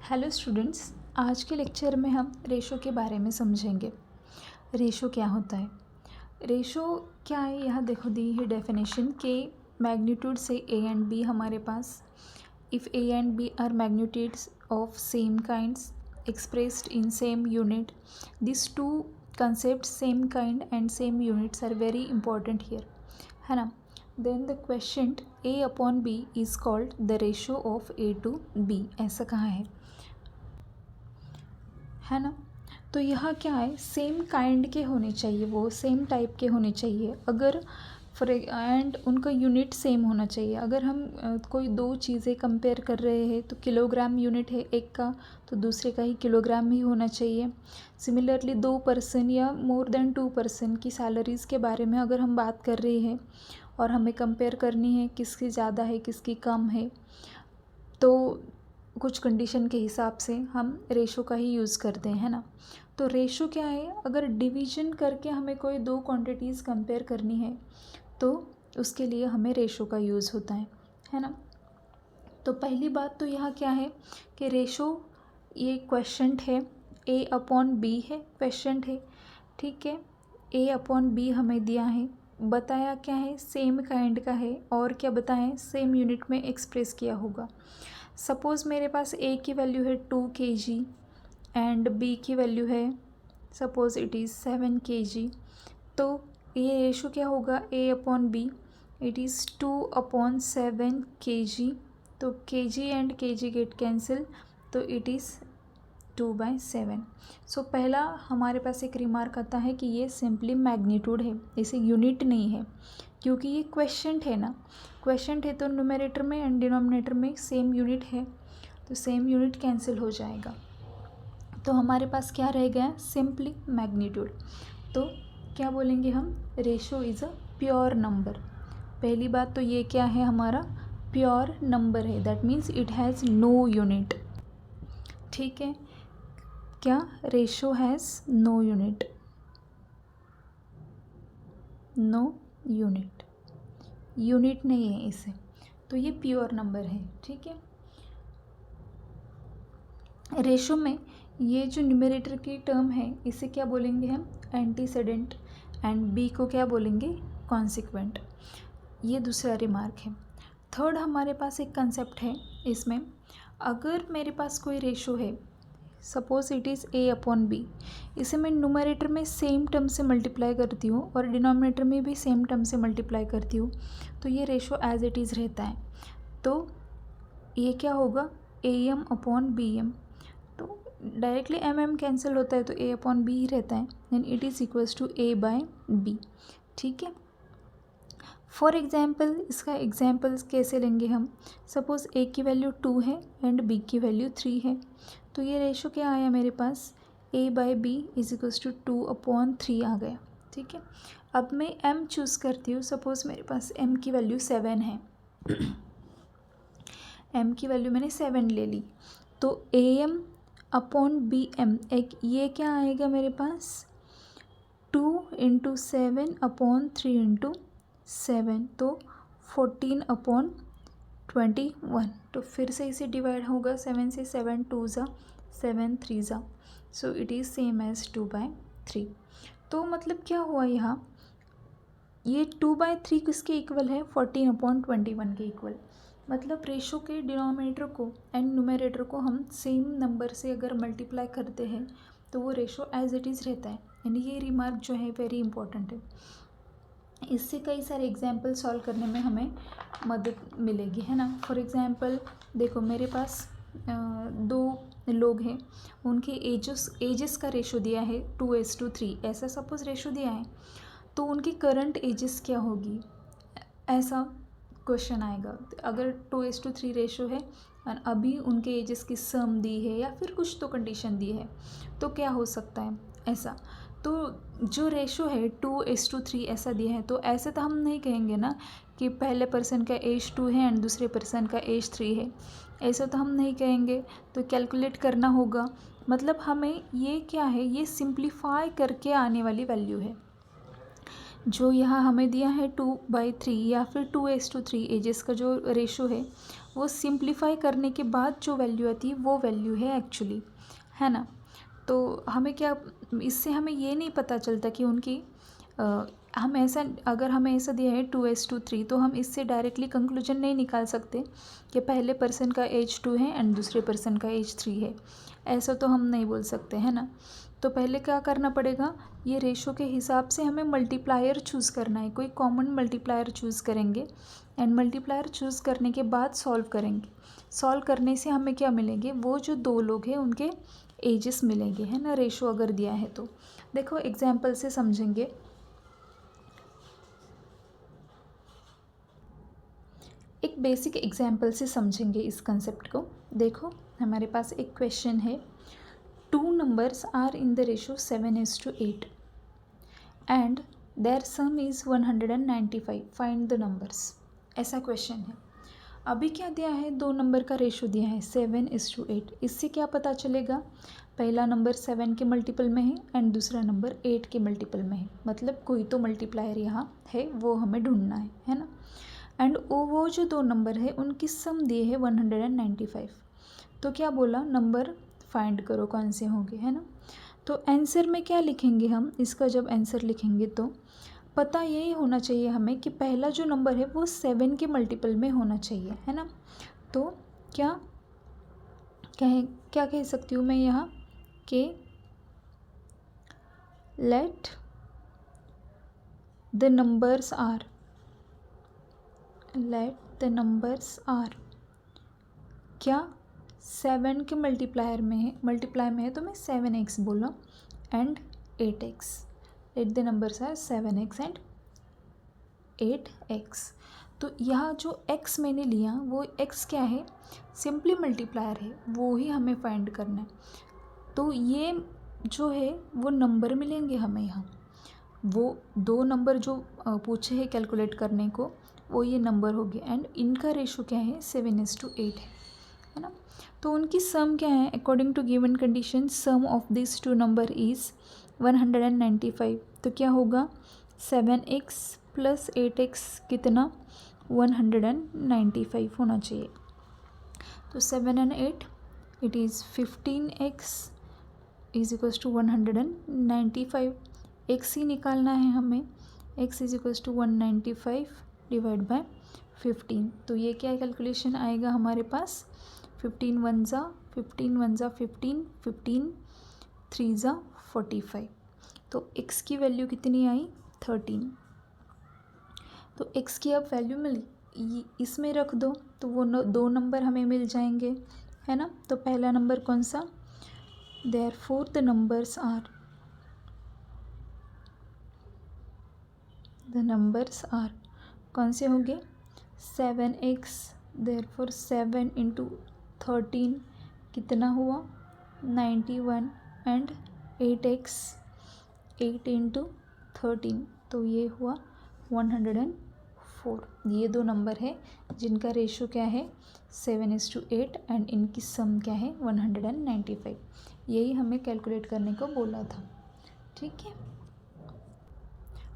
Hello students, आज के lecture में हम रेशो के बारे में समझेंगे। रेशो क्या होता है? रेशो क्या है, यहाँ देखो दी है डेफिनेशन के मैग्नीट्यूड से ए एंड बी हमारे पास। If A and B are magnitudes of same kinds expressed in same unit, these two concepts same kind and same units are very important here, है ना। then the quotient a upon b is called the ratio of a to b, ऐसा कहा है ना। तो यहाँ क्या है, सेम काइंड के होने चाहिए, वो सेम टाइप के होने चाहिए अगर एंड उनका यूनिट सेम होना चाहिए। अगर हम कोई दो चीज़ें कंपेयर कर रहे हैं तो किलोग्राम यूनिट है एक का, तो दूसरे का ही किलोग्राम ही होना चाहिए। सिमिलरली 2 पर्सन या मोर देन 2 पर्सन की सैलरीज़ के बारे में अगर हम बात कर रहे हैं और हमें कंपेयर करनी है किसकी ज़्यादा है किसकी कम है, तो कुछ कंडीशन के हिसाब से हम रेशो का ही यूज़ करते हैं, है ना। तो रेशो क्या है, अगर डिवीजन करके हमें कोई दो क्वांटिटीज़ कंपेयर करनी है तो उसके लिए हमें रेशो का यूज़ होता है ना। तो पहली बात तो यहाँ क्या है कि रेशो ये क्वेश्चंट है, ए अपॉन बी है, क्वेश्चंट है, ठीक है। ए अपॉन बी हमें दिया है, बताया क्या है, सेम काइंड का है, और क्या बताएं, सेम यूनिट में एक्सप्रेस किया होगा। सपोज़ मेरे पास ए की वैल्यू है 2 kg एंड बी की वैल्यू है सपोज़ इट इज़ 7 kg, तो ये रेशो क्या होगा, A upon B, it is 2/7 kg, तो kg and kg get cancel, तो इट इज़ 2/7। सो पहला हमारे पास एक रिमार्क आता है कि ये सिंपली मैग्नीट्यूड है, इसे यूनिट नहीं है, क्योंकि ये क्वेश्चंट है ना। क्वेश्चंट है तो न्यूमरेटर में एंड डिनोमिनेटर में सेम यूनिट है, तो सेम यूनिट कैंसिल हो जाएगा, तो हमारे पास क्या रह गया, सिंपली मैग्नीट्यूड। तो क्या बोलेंगे हम, ratio is a pure number. पहली बात तो ये क्या है, हमारा प्योर नंबर है, that means it has no unit, ठीक है। क्या, ratio has no unit, no unit, unit नहीं है इसे, तो ये प्योर नंबर है, ठीक है। रेशो में ये जो न्यूमरेटर की टर्म है इसे क्या बोलेंगे हम, एंटीसेडेंट, एंड बी को क्या बोलेंगे, कॉन्सिक्वेंट। ये दूसरा रिमार्क है। थर्ड हमारे पास एक कंसेप्ट है इसमें, अगर मेरे पास कोई रेशो है, suppose it is a upon b, इसे मैं न्यूमरेटर में सेम टर्म से मल्टीप्लाई करती हूँ और डिनोमिनेटर में भी सेम टर्म से मल्टीप्लाई करती हूँ, तो ये रेशो एज इट इज़ रहता है। तो ये क्या होगा, a m upon b m, तो डायरेक्टली एम एम कैंसिल होता है तो ए अपॉन बी ही रहता है, then it is equals to a by b, ठीक है। फॉर एग्जाम्पल, इसका एग्जाम्पल्स कैसे लेंगे हम, सपोज़ ए की वैल्यू 2 है एंड बी की वैल्यू 3 है, तो ये रेशो क्या आया मेरे पास, A by B is equals to 2/3 आ गया, ठीक है। अब मैं एम चूज़ करती हूँ, सपोज़ मेरे पास एम की वैल्यू 7 है एम की वैल्यू मैंने 7 ले ली, तो a m upon b m, एक ये क्या आएगा मेरे पास, 2 × 7/3 × 7, तो 14/21, तो फिर से इसे डिवाइड होगा 7 से, 7 2 ज़ा 7 3 ज़ा, so it is same as 2/3। तो मतलब क्या हुआ यहाँ, ये 2/3 किसके इक्वल है, 14/21 के इक्वल। मतलब रेशो के डिनोमिनेटर को एंड न्यूमरेटर को हम सेम नंबर से अगर मल्टीप्लाई करते हैं तो वो रेशो एज इट इज़ रहता है, यानी ये रिमार्क जो है वेरी इंपॉर्टेंट है। इससे कई सारे एग्जाम्पल सॉल्व करने में हमें मदद मिलेगी, है ना। फॉर एग्जाम्पल देखो, मेरे पास दो लोग हैं, उनके एजेस का रेशो दिया है 2:3, ऐसा सपोज रेशो दिया है, तो उनकी करंट एजेस क्या होगी, ऐसा क्वेश्चन आएगा। अगर 2:3 रेशो है और अभी उनके एजेस की सम दी है या फिर कुछ तो कंडीशन दी है, तो क्या हो सकता है ऐसा। तो जो रेशो है 2:3 ऐसा दिया है, तो ऐसे तो हम नहीं कहेंगे ना कि पहले पर्सन का एज 2 है एंड दूसरे पर्सन का एज 3 है, ऐसा तो हम नहीं कहेंगे, तो कैलकुलेट करना होगा। मतलब हमें ये क्या है, ये सिंप्लीफाई करके आने वाली वैल्यू है। जो यहाँ हमें दिया है 2/3 या फिर 2:3 एजेस का जो रेशो है वो सिंप्लीफाई करने के बाद जो वैल्यू आती है वो वैल्यू है एक्चुअली, है ना। तो हमें क्या, इससे हमें ये नहीं पता चलता कि उनकी हम ऐसा, अगर हमें ऐसा दिया है 2:3 तो हम इससे डायरेक्टली कंक्लूजन नहीं निकाल सकते कि पहले पर्सन का एज 2 है एंड दूसरे पर्सन का एज 3 है, ऐसा तो हम नहीं बोल सकते, है ना। तो पहले क्या करना पड़ेगा, ये रेशो के हिसाब से हमें मल्टीप्लायर चूज़ करना है, कोई कॉमन मल्टीप्लायर चूज़ करेंगे एंड मल्टीप्लायर चूज़ करने के बाद सॉल्व करेंगे। सॉल्व करने से हमें क्या मिलेंगे, वो जो दो लोग हैं उनके एजेस मिलेंगे, है ना, रेशो अगर दिया है तो। देखो एग्जाम्पल से समझेंगे। एक बेसिक एग्जाम्पल से समझेंगे इस कंसेप्ट को। देखो हमारे पास एक क्वेश्चन है, 2 numbers are in the ratio 7:8 and their sum is 195, find the numbers। ऐसा क्वेश्चन है। अभी क्या दिया है, दो नंबर का रेशो दिया है 7:8। इससे क्या पता चलेगा, पहला नंबर 7 के मल्टीपल में है एंड दूसरा नंबर 8 के मल्टीपल में है, मतलब कोई तो मल्टीप्लायर यहाँ है, वो हमें ढूंढना है ना। एंड वो जो दो नंबर है उनकी सम दिए है 195। तो क्या बोला, नंबर फाइंड करो कौन से होंगे, है ना। तो आंसर में क्या लिखेंगे हम, इसका जब आंसर लिखेंगे तो पता यही होना चाहिए हमें कि पहला जो नंबर है वो 7 के मल्टीपल में होना चाहिए, है ना। तो क्या कह सकती हूँ मैं यहाँ कि लेट द नंबर्स आर क्या 7 के मल्टीप्लाई में है तो मैं 7x बोला and 8x। Let the numbers are 7x and 8x। तो यहाँ जो x मैंने लिया वो x क्या है, सिंपली मल्टीप्लायर है, वो ही हमें फाइंड करना है। तो ये जो है वो नंबर मिलेंगे हमें यहाँ, वो दो नंबर जो पूछे हैं कैलकुलेट करने को वो ये नंबर हो गए एंड इनका रेशो क्या है 7:8 है ना। तो उनकी सम क्या है, according to given condition sum of this two number is 195। तो क्या होगा 7x प्लस 8x कितना 195 होना चाहिए। तो 7 and 8 it is 15x is equals to 195। x ही निकालना है हमें, x is equals to 195 divide by 15। तो ये क्या कैलकुलेशन आएगा हमारे पास, 15 1 ज़ा 15, 15 3 ज़ा 45। तो x की वैल्यू कितनी आई 13। तो x की अब वैल्यू मिली, इसमें रख दो तो वो दो नंबर हमें मिल जाएंगे, है ना। तो पहला नंबर कौन सा, therefore the numbers are कौन से होंगे 7x, therefore 7 into 13 कितना हुआ 91 एंड 8x 8 into 13 तो ये हुआ 104। ये दो नंबर है जिनका रेशो क्या है 7:8 एंड इनकी सम क्या है 195। यही हमें कैलकुलेट करने को बोला था, ठीक है।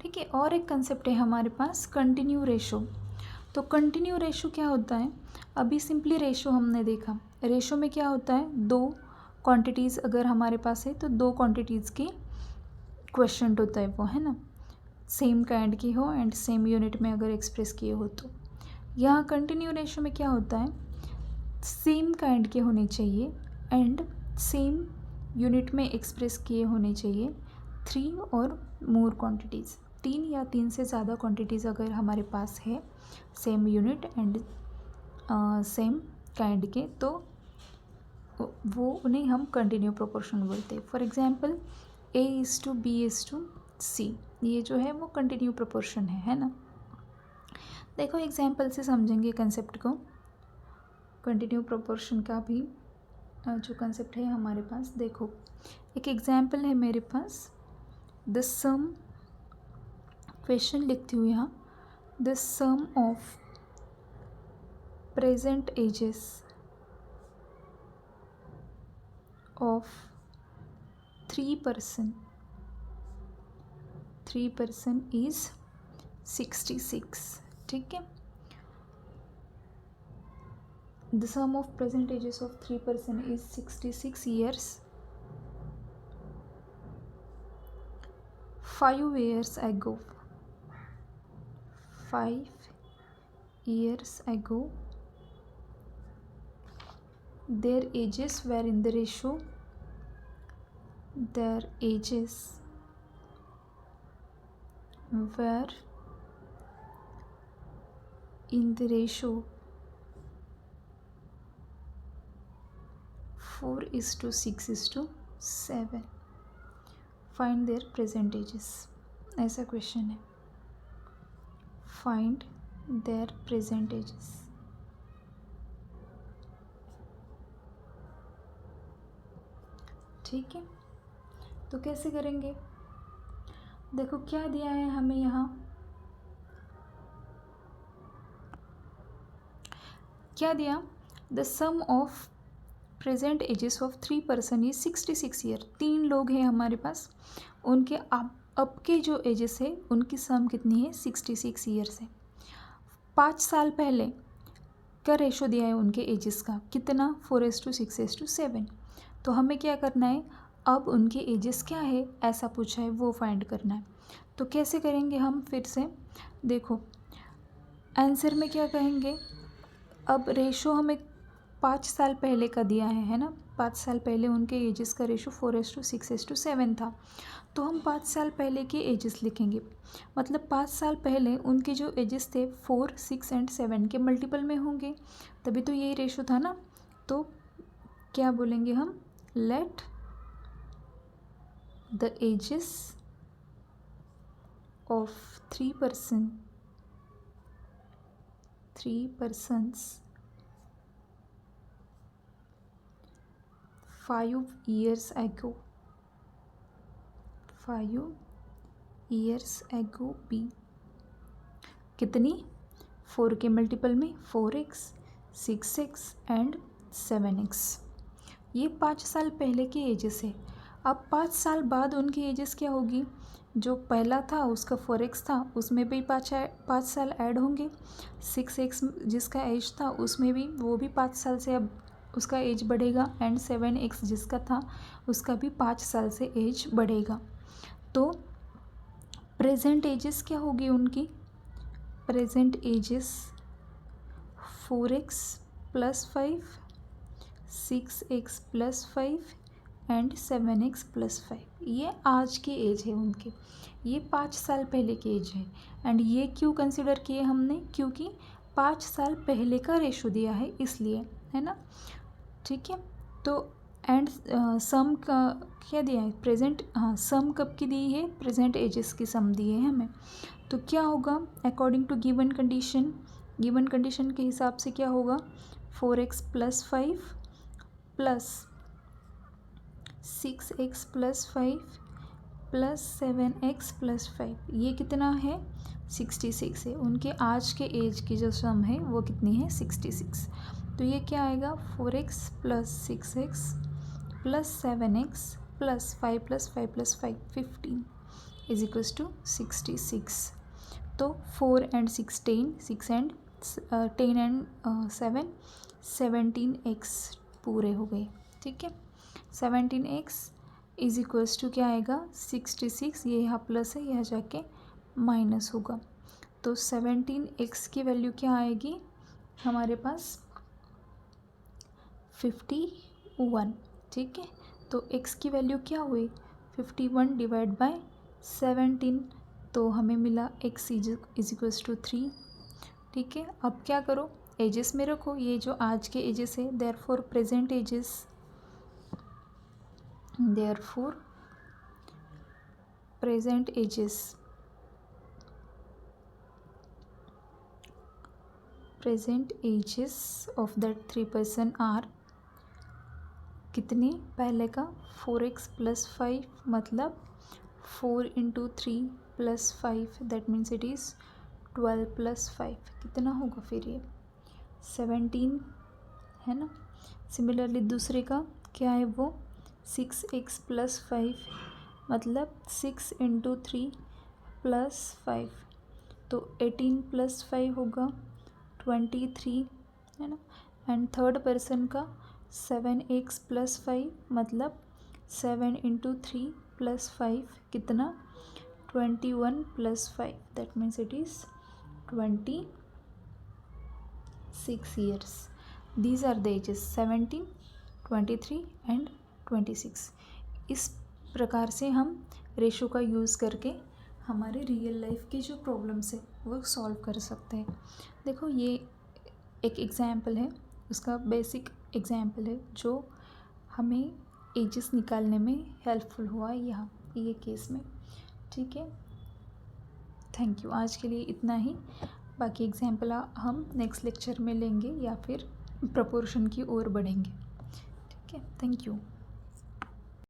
ठीक है, और एक कंसेप्ट है हमारे पास कंटिन्यू रेशो। तो कंटिन्यू रेशो क्या होता है, अभी सिंपली रेशो हमने देखा, रेशो में क्या होता है, दो क्वांटिटीज़ अगर हमारे पास है तो दो क्वांटिटीज़ की क्वेश्चन होता है वो, है ना, सेम काइंड की हो एंड सेम यूनिट में अगर एक्सप्रेस किए हो। तो यहाँ कंटिन्यू रेशो में क्या होता है, सेम काइंड के होने चाहिए एंड सेम यूनिट में एक्सप्रेस किए होने चाहिए 3 और मोर क्वांटिटीज़, 3 या 3 से ज़्यादा क्वांटिटीज़ अगर हमारे पास है same unit and same kind के, तो वो उन्हें हम कंटिन्यू प्रोपोर्शन बोलते हैं। फॉर एग्जांपल A:B:C, ये जो है वो कंटिन्यू प्रोपोर्शन है ना। देखो एग्जांपल से समझेंगे कंसेप्ट को, कंटिन्यू प्रोपोर्शन का भी जो कंसेप्ट है हमारे पास। देखो एक एग्जांपल है मेरे पास, द सम, क्वेश्चन लिखती हूँ यहाँ, the sum of present ages of 3 person 3% is 66. ठीक है. The sum of present ages of 3% is 66 years. 5 years ago, 5 years ago, their ages were in the ratio, their ages were in the ratio 4:6:7. Find there present ages. ऐसा question है. Find there present ages. ठीक है. तो कैसे करेंगे? देखो क्या दिया है हमें यहाँ. क्या दिया? The sum of present ages of 3% is 66 year. 3 लोग हैं हमारे पास. उनके अब के जो एजेस है उनकी सम कितनी है? 66 ईयर्स है. 5 साल पहले का रेशो दिया है उनके एजेस का. कितना? 4:6:7. तो हमें क्या करना है? अब उनके एजेस क्या है ऐसा पूछा है, वो फाइंड करना है. तो कैसे करेंगे हम? फिर से देखो आंसर में क्या कहेंगे. अब रेशो हमें 5 साल पहले का दिया है ना. 5 साल पहले उनके एजेस का रेशो 4:6:7 था. तो हम 5 साल पहले के एजेस लिखेंगे. मतलब 5 साल पहले उनके जो एजेस थे 4, 6 एंड 7 के मल्टीपल में होंगे, तभी तो यही रेशो था ना. तो क्या बोलेंगे हम? Let the ages of 3 persons 5 years ago be कितनी? 4 के मल्टीपल में 4x, 6x एंड 7x. ये 5 साल पहले के एजेस है. अब 5 साल बाद उनकी एजेस क्या होगी? जो पहला था उसका 4x था, उसमें भी 5 साल ऐड होंगे. 6x जिसका एज था उसमें भी, वो भी 5 साल से अब उसका एज बढ़ेगा. एंड 7x जिसका था उसका भी 5 साल से एज बढ़ेगा. तो प्रेजेंट एजेस क्या होगी उनकी? Present ages 4x + 5, 6x + 5 and 7x + 5. ये आज के एज है उनके. ये 5 साल पहले के एज है. एंड ये क्यों कंसिडर किए हमने? क्योंकि 5 साल पहले का रेशो दिया है इसलिए, है ना. ठीक है. तो एंड सम का क्या दिया है? प्रेजेंट. हाँ, सम कब की दी है? प्रेजेंट एजेस की सम दी है हमें. तो क्या होगा according to given condition? Given condition के हिसाब से क्या होगा? 4x + 5 plus 6x + 5 plus 7x + 5. ये कितना है? 66 है. उनके आज के एज की जो सम है वो कितनी है? 66. तो ये क्या आएगा? 4x + 6x + 7x + 5 + 5 + 5 15 = 66. तो 4 and 6 10, 6 and 10 and 7 17x पूरे हो गए. ठीक है. 17x = क्या आएगा? 66. ये यहाँ प्लस है, यहाँ जाके माइनस होगा. तो 17x की वैल्यू क्या आएगी हमारे पास? 51. ठीक है. तो x की वैल्यू क्या हुई? 51 / 17. तो हमें मिला x = 3. ठीक है. अब क्या करो? एजेस में रखो ये जो आज के एजेस है. Therefore present ages of that 3% are कितने? पहले का 4x + 5 मतलब 4 × 3 + 5 दैट मीन्स इट इज़ 12 + 5. कितना होगा फिर? ये 17 है ना. सिमिलरली दूसरे का क्या है? वो 6x + 5 मतलब 6 × 3 प्लस 5, तो 18 प्लस 5 होगा 23, है ना। एंड थर्ड पर्सन का 7x प्लस 5, मतलब 7 इंटू 3 प्लस 5 कितना 21 plus 5, that means it is 26 years. These are the ages 17, 23 and 26। इस प्रकार से हम रेशो का यूज़ करके हमारे रियल लाइफ की जो प्रॉब्लम्स है वो सॉल्व कर सकते हैं। देखो ये एक एग्ज़ाम्पल है, उसका बेसिक एग्ज़ाम्पल है जो हमें एजेस निकालने में हेल्पफुल हुआ यहाँ ये केस में। ठीक है, थैंक यू। आज के लिए इतना ही, बाकी एग्जाम्पल हम नेक्स्ट लेक्चर में लेंगे या फिर प्रपोर्शन की ओर बढ़ेंगे। ठीक है, थैंक यू।